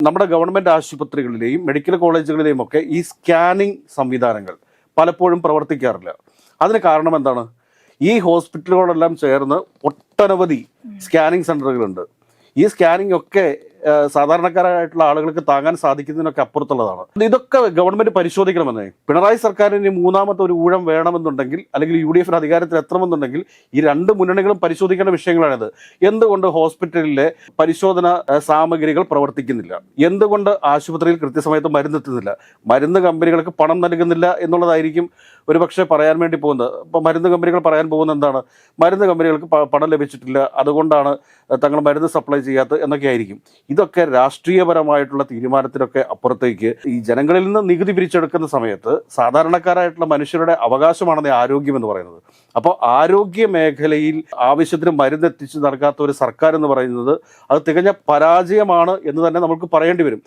നമ്മുടെ government ആശുപത്രികളിലെയും medical കോളേജുകളിലെയും ഒക്കെ ഈ സ്കാനിങ് സംവിധാനങ്ങൾ പലപ്പോഴും പ്രവർത്തിക്കാറില്ല. അതിന് കാരണം എന്താണ്? ഈ ഹോസ്പിറ്റലുകളെല്ലാം ചേർന്ന് ഒട്ടനവധി സ്കാനിങ് സെൻ്ററുകളുണ്ട്. ഈ സ്കാനിങ് ഒക്കെ സാധാരണക്കാരായിട്ടുള്ള ആളുകൾക്ക് താങ്ങാൻ സാധിക്കുന്നതിനൊക്കെ അപ്പുറത്തുള്ളതാണ്. ഇതൊക്കെ ഗവൺമെന്റ് പരിശോധിക്കണമെന്നേ. പിണറായി സർക്കാരിന് മൂന്നാമത്തെ ഒരു ഊഴം വേണമെന്നുണ്ടെങ്കിൽ, അല്ലെങ്കിൽ UDF അധികാരത്തിൽ എത്തണമെന്നുണ്ടെങ്കിൽ ഈ രണ്ട് മുന്നണികളും പരിശോധിക്കേണ്ട വിഷയങ്ങളാണിത്. എന്തുകൊണ്ട് ഹോസ്പിറ്റലിലെ പരിശോധന സാമഗ്രികൾ പ്രവർത്തിക്കുന്നില്ല? എന്തുകൊണ്ട് ആശുപത്രിയിൽ കൃത്യസമയത്ത് മരുന്നെത്തുന്നില്ല? മരുന്ന് കമ്പനികൾക്ക് പണം നൽകുന്നില്ല എന്നുള്ളതായിരിക്കും ഒരുപക്ഷെ പറയാൻ വേണ്ടി പോകുന്നത്. ഇപ്പം മരുന്ന് കമ്പനികൾ പറയാൻ പോകുന്നത് എന്താണ്? മരുന്ന് കമ്പനികൾക്ക് പണം ലഭിച്ചിട്ടില്ല, അതുകൊണ്ടാണ് തങ്ങൾ മരുന്ന് സപ്ലൈ ചെയ്യാത്തത് എന്നൊക്കെ ആയിരിക്കും. ഇതൊക്കെ രാഷ്ട്രീയപരമായിട്ടുള്ള തീരുമാനത്തിനൊക്കെ അപ്പുറത്തേക്ക് ഈ ജനങ്ങളിൽ നിന്ന് നികുതി പിരിച്ചെടുക്കുന്ന സമയത്ത് സാധാരണക്കാരായിട്ടുള്ള മനുഷ്യരുടെ അവകാശമാണെന്ന് ആരോഗ്യം എന്ന് പറയുന്നത്. അപ്പോൾ ആരോഗ്യ മേഖലയിൽ ആവശ്യത്തിന് മരുന്ന് എത്തിച്ചു നൽകാത്ത ഒരു സർക്കാർ എന്ന് പറയുന്നത് അത് തികഞ്ഞ പരാജയമാണ് എന്ന് തന്നെ നമുക്ക് പറയേണ്ടി വരും.